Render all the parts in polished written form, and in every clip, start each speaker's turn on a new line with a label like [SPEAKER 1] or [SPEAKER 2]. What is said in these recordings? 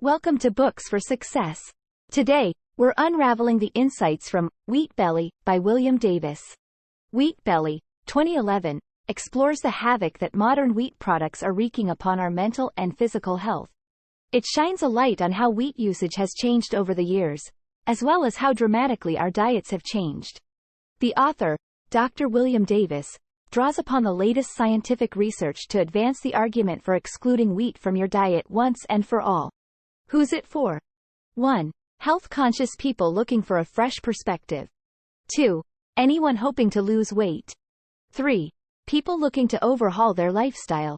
[SPEAKER 1] Welcome to Books for Success. Today, we're unraveling the insights from Wheat Belly by William Davis. Wheat Belly, 2011, explores the havoc that modern wheat products are wreaking upon our mental and physical health. It shines a light on how wheat usage has changed over the years, as well as how dramatically our diets have changed. The author, Dr. William Davis, draws upon the latest scientific research to advance the argument for excluding wheat from your diet once and for all. Who's it for? 1. Health-conscious people looking for a fresh perspective. 2. Anyone hoping to lose weight. 3. People looking to overhaul their lifestyle.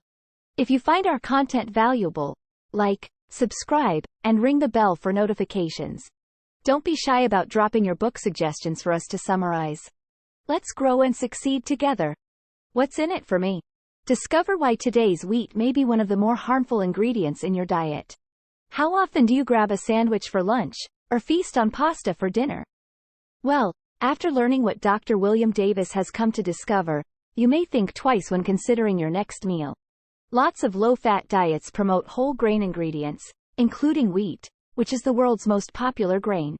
[SPEAKER 1] If you find our content valuable, like, subscribe, and ring the bell for notifications. Don't be shy about dropping your book suggestions for us to summarize. Let's grow and succeed together. What's in it for me? Discover why today's wheat may be one of the more harmful ingredients in your diet. How often do you grab a sandwich for lunch, or feast on pasta for dinner? Well, after learning what Dr. William Davis has come to discover, you may think twice when considering your next meal. Lots of low-fat diets promote whole grain ingredients, including wheat, which is the world's most popular grain.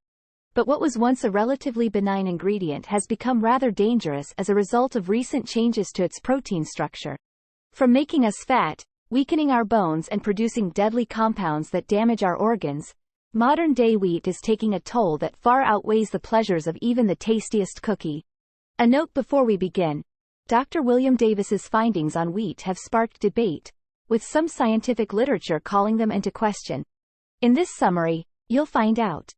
[SPEAKER 1] But what was once a relatively benign ingredient has become rather dangerous as a result of recent changes to its protein structure. From making us fat, weakening our bones and producing deadly compounds that damage our organs, modern-day wheat is taking a toll that far outweighs the pleasures of even the tastiest cookie. A note before we begin. Dr. William Davis's findings on wheat have sparked debate, with some scientific literature calling them into question. In this summary, you'll find out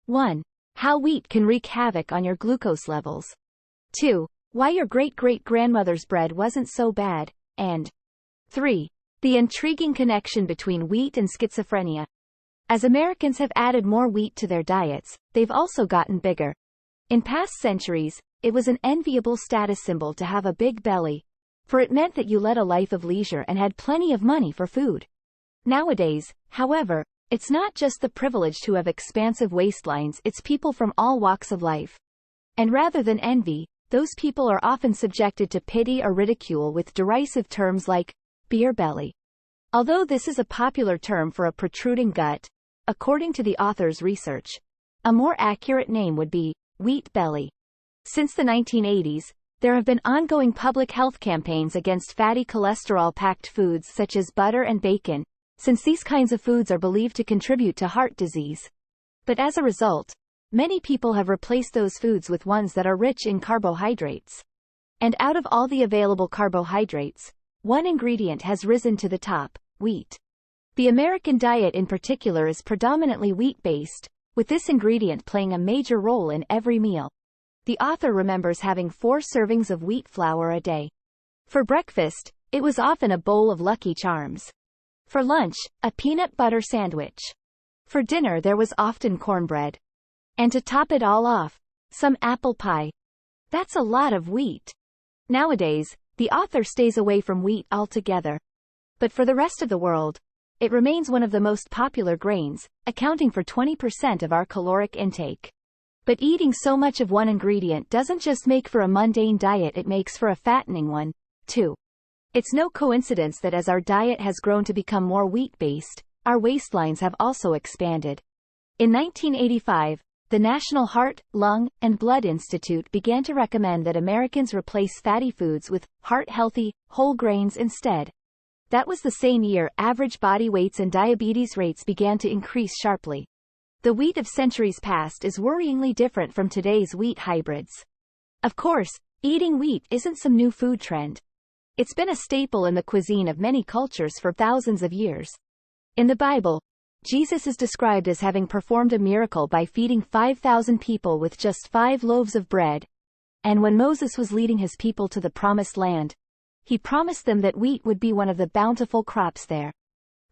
[SPEAKER 1] 1. How wheat can wreak havoc on your glucose levels. 2. Why your great-great-grandmother's bread wasn't so bad, and 3. The intriguing connection between wheat and schizophrenia. As Americans have added more wheat to their diets, they've also gotten bigger. In past centuries, it was an enviable status symbol to have a big belly, for it meant that you led a life of leisure and had plenty of money for food. Nowadays, however, it's not just the privileged who have expansive waistlines, it's people from all walks of life. And rather than envy, those people are often subjected to pity or ridicule with derisive terms like beer belly. Although this is a popular term for a protruding gut, according to the author's research, a more accurate name would be wheat belly. Since the 1980s, there have been ongoing public health campaigns against fatty cholesterol-packed foods such as butter and bacon, since these kinds of foods are believed to contribute to heart disease. But as a result, many people have replaced those foods with ones that are rich in carbohydrates. And out of all the available carbohydrates, one ingredient has risen to the top: wheat. The American diet in particular is predominantly wheat-based, with this ingredient playing a major role in every meal. The author remembers having 4 servings of wheat flour a day. For breakfast, it was often a bowl of Lucky Charms. For lunch, a peanut butter sandwich. For dinner there was often cornbread. And to top it all off, some apple pie. That's a lot of wheat. Nowadays, the author stays away from wheat altogether. But for the rest of the world, it remains one of the most popular grains, accounting for 20% of our caloric intake. But eating so much of one ingredient doesn't just make for a mundane diet, it makes for a fattening one, too. It's no coincidence that as our diet has grown to become more wheat-based, our waistlines have also expanded. In 1985, the National Heart, Lung, and Blood Institute began to recommend that Americans replace fatty foods with heart-healthy, whole grains instead. That was the same year average body weights and diabetes rates began to increase sharply. The wheat of centuries past is worryingly different from today's wheat hybrids. Of course, eating wheat isn't some new food trend. It's been a staple in the cuisine of many cultures for thousands of years. In the Bible, Jesus is described as having performed a miracle by feeding 5,000 people with just 5 loaves of bread. And when Moses was leading his people to the Promised Land, he promised them that wheat would be one of the bountiful crops there.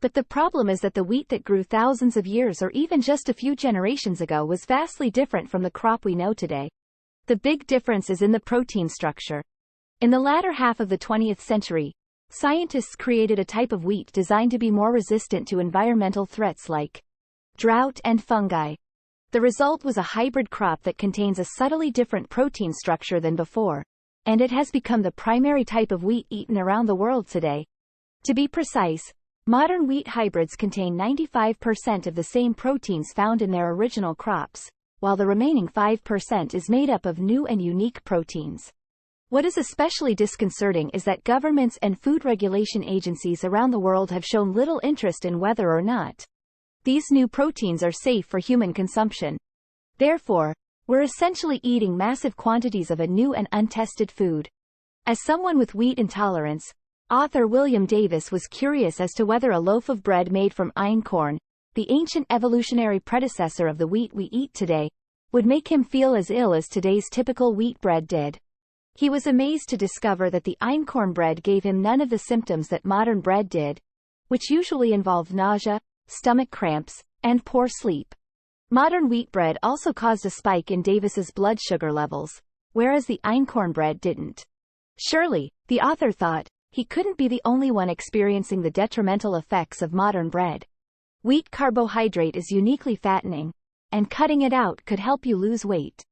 [SPEAKER 1] But the problem is that the wheat that grew thousands of years or even just a few generations ago was vastly different from the crop we know today. The big difference is in the protein structure. In the latter half of the 20th century, scientists created a type of wheat designed to be more resistant to environmental threats like drought and fungi. The result was a hybrid crop that contains a subtly different protein structure than before, and it has become the primary type of wheat eaten around the world today. To be precise, Modern wheat hybrids contain 95% of the same proteins found in their original crops, while the remaining 5% is made up of new and unique proteins. What is especially disconcerting is that governments and food regulation agencies around the world have shown little interest in whether or not these new proteins are safe for human consumption. Therefore, we're essentially eating massive quantities of a new and untested food. As someone with wheat intolerance, author William Davis was curious as to whether a loaf of bread made from einkorn, the ancient evolutionary predecessor of the wheat we eat today, would make him feel as ill as today's typical wheat bread did. He was amazed to discover that the einkorn bread gave him none of the symptoms that modern bread did, which usually involved nausea, stomach cramps, and poor sleep. Modern wheat bread also caused a spike in Davis's blood sugar levels, whereas the einkorn bread didn't. Surely, the author thought, he couldn't be the only one experiencing the detrimental effects of modern bread. Wheat carbohydrate is uniquely fattening, and cutting it out could help you lose weight.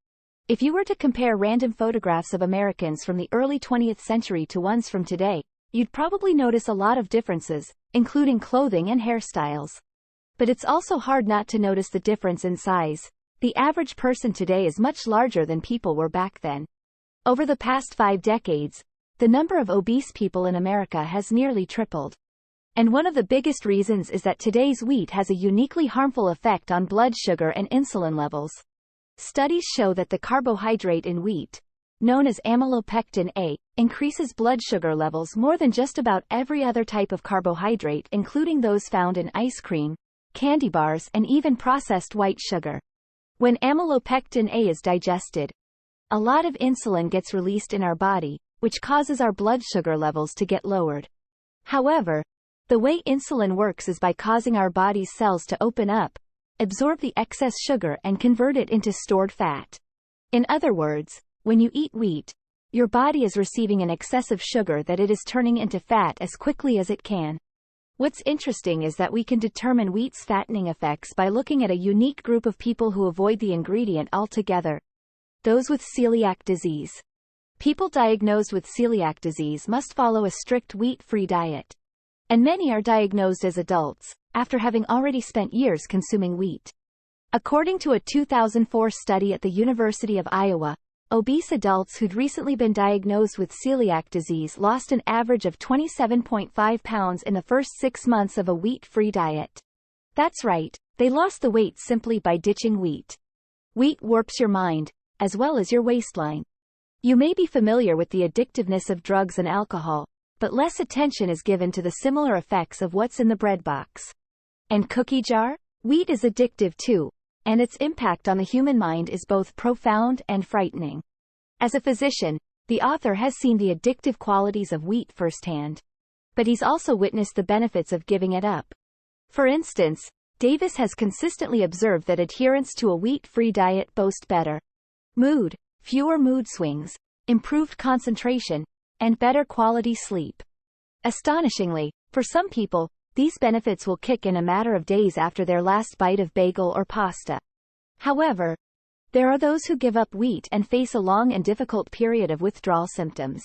[SPEAKER 1] If you were to compare random photographs of Americans from the early 20th century to ones from today, you'd probably notice a lot of differences, including clothing and hairstyles. But it's also hard not to notice the difference in size. The average person today is much larger than people were back then. Over the past 5 decades, the number of obese people in America has nearly tripled. And one of the biggest reasons is that today's wheat has a uniquely harmful effect on blood sugar and insulin levels. Studies show that the carbohydrate in wheat, known as amylopectin A, increases blood sugar levels more than just about every other type of carbohydrate, including those found in ice cream, candy bars, and even processed white sugar. When amylopectin A is digested, a lot of insulin gets released in our body, which causes our blood sugar levels to get lowered. However, the way insulin works is by causing our body's cells to open up, absorb the excess sugar and convert it into stored fat. In other words, when you eat wheat, your body is receiving an excess of sugar that it is turning into fat as quickly as it can. What's interesting is that we can determine wheat's fattening effects by looking at a unique group of people who avoid the ingredient altogether: those with celiac disease. People diagnosed with celiac disease must follow a strict wheat-free diet. And many are diagnosed as adults, after having already spent years consuming wheat. According to a 2004 study at the University of Iowa, obese adults who'd recently been diagnosed with celiac disease lost an average of 27.5 pounds in the first 6 months of a wheat-free diet. That's right, they lost the weight simply by ditching wheat. Wheat warps your mind, as well as your waistline. You may be familiar with the addictiveness of drugs and alcohol, but less attention is given to the similar effects of what's in the bread box and cookie jar. Wheat is addictive too, and its impact on the human mind is both profound and frightening. As a physician, the author has seen the addictive qualities of wheat firsthand. But he's also witnessed the benefits of giving it up. For instance, Davis has consistently observed that adherents to a wheat-free diet boast better mood, fewer mood swings, improved concentration, and better quality sleep. Astonishingly, for some people, these benefits will kick in a matter of days after their last bite of bagel or pasta. However, there are those who give up wheat and face a long and difficult period of withdrawal symptoms.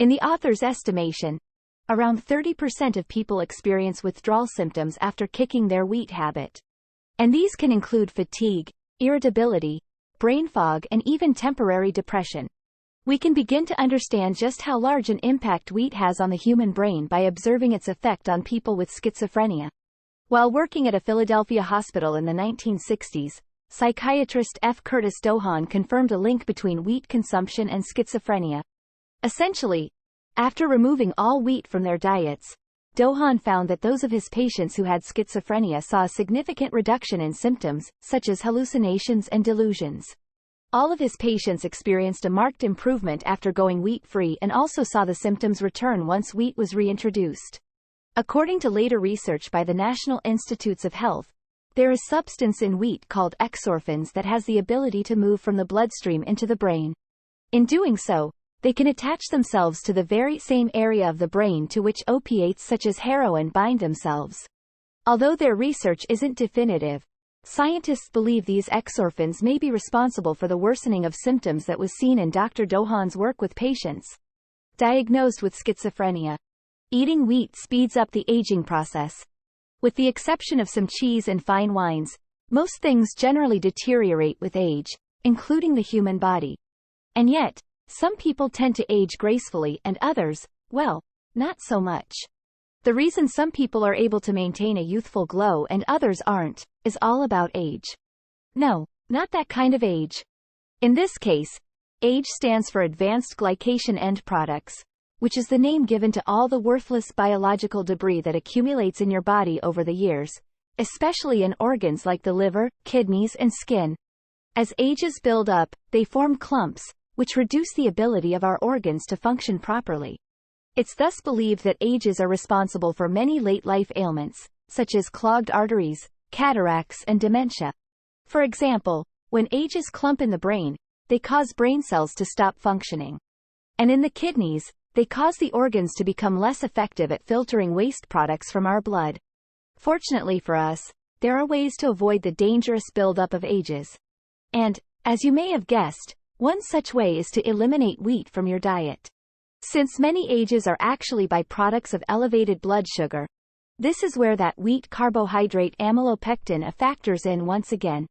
[SPEAKER 1] In the author's estimation, around 30% of people experience withdrawal symptoms after kicking their wheat habit. And these can include fatigue, irritability, brain fog, and even temporary depression. We can begin to understand just how large an impact wheat has on the human brain by observing its effect on people with schizophrenia. While working at a Philadelphia hospital in the 1960s, psychiatrist F. Curtis Dohan confirmed a link between wheat consumption and schizophrenia. Essentially, after removing all wheat from their diets, Dohan found that those of his patients who had schizophrenia saw a significant reduction in symptoms, such as hallucinations and delusions. All of his patients experienced a marked improvement after going wheat-free and also saw the symptoms return once wheat was reintroduced. According to later research by the National Institutes of Health, there is substance in wheat called exorphins that has the ability to move from the bloodstream into the brain. In doing so, they can attach themselves to the very same area of the brain to which opiates such as heroin bind themselves. Although their research isn't definitive, scientists believe these exorphins may be responsible for the worsening of symptoms that was seen in Dr. Dohan's work with patients diagnosed with schizophrenia. Eating wheat speeds up the aging process. With the exception of some cheese and fine wines, most things generally deteriorate with age, including the human body. And yet, some people tend to age gracefully and others, well, not so much. The reason some people are able to maintain a youthful glow and others aren't, is all about age. No, not that kind of age. In this case, age stands for advanced glycation end products, which is the name given to all the worthless biological debris that accumulates in your body over the years, especially in organs like the liver, kidneys, and skin. As ages build up, they form clumps, which reduce the ability of our organs to function properly. It's thus believed that ages are responsible for many late-life ailments, such as clogged arteries, cataracts, and dementia. For example, when ages clump in the brain, they cause brain cells to stop functioning. And in the kidneys, they cause the organs to become less effective at filtering waste products from our blood. Fortunately for us, there are ways to avoid the dangerous buildup of ages. And, as you may have guessed, one such way is to eliminate wheat from your diet. Since many ages are actually byproducts of elevated blood sugar, this is where that wheat carbohydrate amylopectin factors in once again.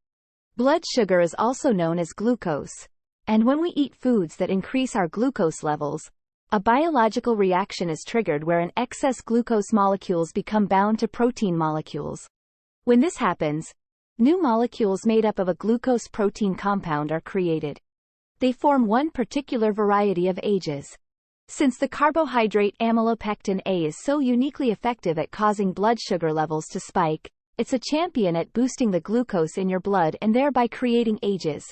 [SPEAKER 1] Blood sugar is also known as glucose, and when we eat foods that increase our glucose levels, a biological reaction is triggered wherein excess glucose molecules become bound to protein molecules. When this happens, new molecules made up of a glucose protein compound are created. They form one particular variety of ages. Since the carbohydrate amylopectin A is so uniquely effective at causing blood sugar levels to spike, it's a champion at boosting the glucose in your blood and thereby creating ages.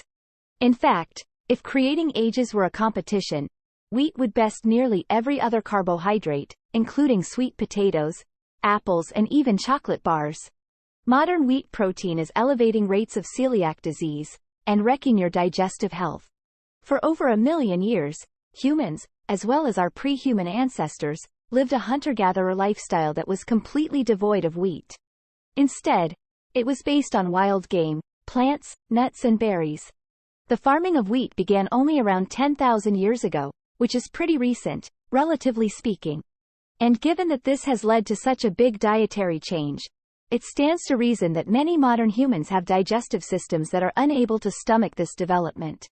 [SPEAKER 1] In fact, if creating ages were a competition, wheat would best nearly every other carbohydrate, including sweet potatoes, apples, and even chocolate bars. Modern wheat protein is elevating rates of celiac disease and wrecking your digestive health. For over 1 million years, humans, as well as our pre-human ancestors, lived a hunter-gatherer lifestyle that was completely devoid of wheat. Instead, it was based on wild game, plants, nuts, and berries. The farming of wheat began only around 10,000 years ago, which is pretty recent, relatively speaking. And given that this has led to such a big dietary change, it stands to reason that many modern humans have digestive systems that are unable to stomach this development.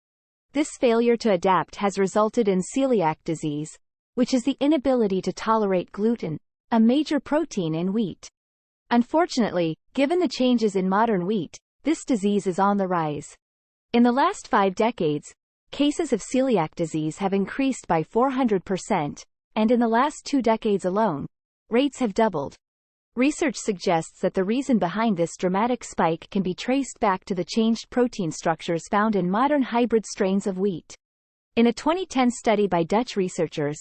[SPEAKER 1] This failure to adapt has resulted in celiac disease, which is the inability to tolerate gluten, a major protein in wheat. Unfortunately, given the changes in modern wheat, this disease is on the rise. In the last 5 decades, cases of celiac disease have increased by 400%, and in the last 2 decades alone, rates have doubled. Research suggests that the reason behind this dramatic spike can be traced back to the changed protein structures found in modern hybrid strains of wheat. In a 2010 study by Dutch researchers,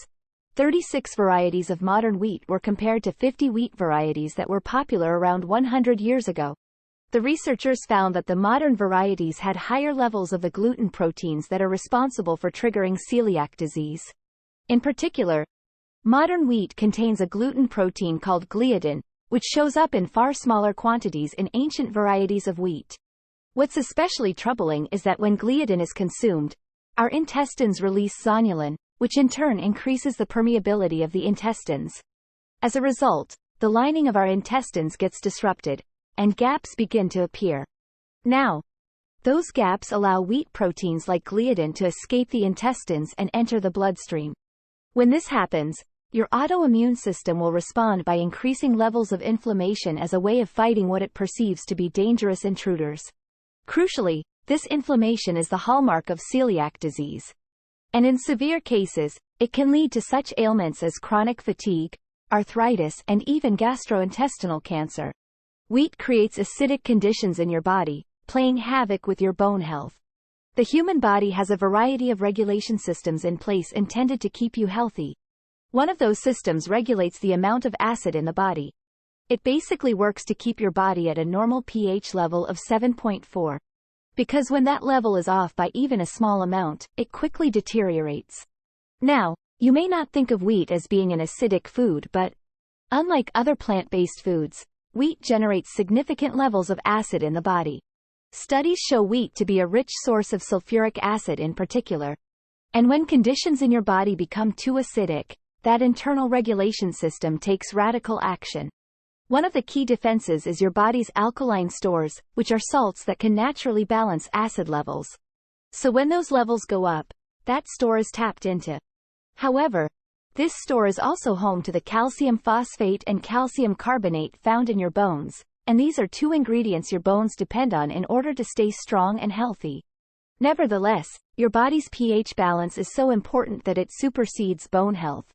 [SPEAKER 1] 36 varieties of modern wheat were compared to 50 wheat varieties that were popular around 100 years ago. The researchers found that the modern varieties had higher levels of the gluten proteins that are responsible for triggering celiac disease. In particular, modern wheat contains a gluten protein called gliadin, which shows up in far smaller quantities in ancient varieties of wheat. What's especially troubling is that when gliadin is consumed, our intestines release zonulin, which in turn increases the permeability of the intestines. As a result, the lining of our intestines gets disrupted, and gaps begin to appear. Now, those gaps allow wheat proteins like gliadin to escape the intestines and enter the bloodstream. When this happens, your autoimmune system will respond by increasing levels of inflammation as a way of fighting what it perceives to be dangerous intruders. Crucially, this inflammation is the hallmark of celiac disease. And in severe cases, it can lead to such ailments as chronic fatigue, arthritis, and even gastrointestinal cancer. Wheat creates acidic conditions in your body, playing havoc with your bone health. The human body has a variety of regulation systems in place intended to keep you healthy. One of those systems regulates the amount of acid in the body. It basically works to keep your body at a normal pH level of 7.4. Because when that level is off by even a small amount, it quickly deteriorates. Now, you may not think of wheat as being an acidic food, but unlike other plant-based foods, wheat generates significant levels of acid in the body. Studies show wheat to be a rich source of sulfuric acid in particular. And when conditions in your body become too acidic, that internal regulation system takes radical action. One of the key defenses is your body's alkaline stores, which are salts that can naturally balance acid levels. So when those levels go up, that store is tapped into. However, this store is also home to the calcium phosphate and calcium carbonate found in your bones, and these are two ingredients your bones depend on in order to stay strong and healthy. Nevertheless, your body's pH balance is so important that it supersedes bone health.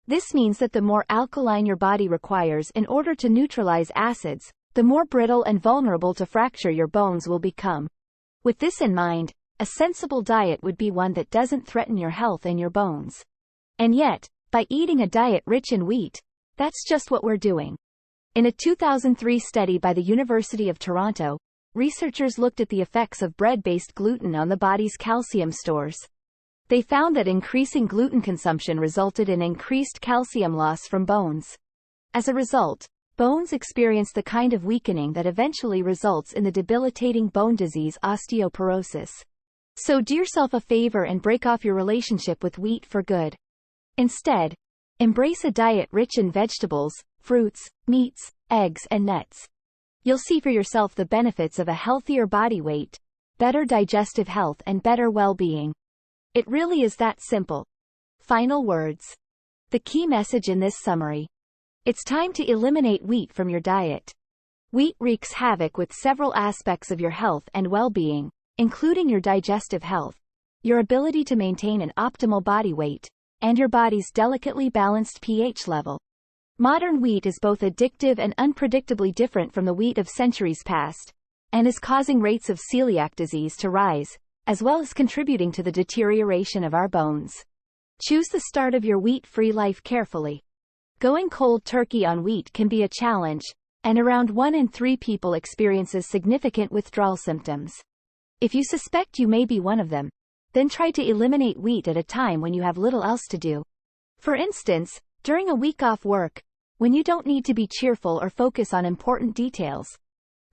[SPEAKER 1] This means that the more alkaline your body requires in order to neutralize acids, the more brittle and vulnerable to fracture your bones will become. With this in mind, a sensible diet would be one that doesn't threaten your health and your bones. And yet, by eating a diet rich in wheat, that's just what we're doing. In a 2003 study by the University of Toronto, researchers looked at the effects of bread-based gluten on the body's calcium stores. They found that increasing gluten consumption resulted in increased calcium loss from bones. As a result, bones experience the kind of weakening that eventually results in the debilitating bone disease osteoporosis. So do yourself a favor and break off your relationship with wheat for good. Instead, embrace a diet rich in vegetables, fruits, meats, eggs and nuts. You'll see for yourself the benefits of a healthier body weight, better digestive health and better well-being. It really is that simple. Final words. The key message in this summary. It's time to eliminate wheat from your diet. Wheat wreaks havoc with several aspects of your health and well-being, including your digestive health, your ability to maintain an optimal body weight, and your body's delicately balanced pH level. Modern wheat is both addictive and unpredictably different from the wheat of centuries past, and is causing rates of celiac disease to rise, as well as contributing to the deterioration of our bones. Choose the start of your wheat-free life carefully. Going cold turkey on wheat can be a challenge, and around 1 in 3 people experiences significant withdrawal symptoms. If you suspect you may be one of them, then try to eliminate wheat at a time when you have little else to do. For instance, during a week off work, when you don't need to be cheerful or focus on important details.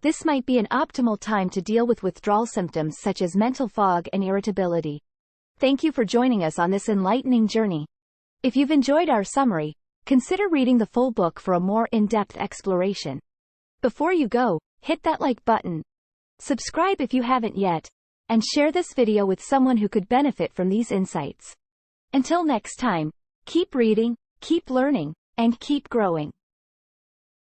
[SPEAKER 1] This might be an optimal time to deal with withdrawal symptoms such as mental fog and irritability. Thank you for joining us on this enlightening journey. If you've enjoyed our summary, consider reading the full book for a more in-depth exploration. Before you go, hit that like button, subscribe if you haven't yet, and share this video with someone who could benefit from these insights. Until next time, keep reading, keep learning, and keep growing.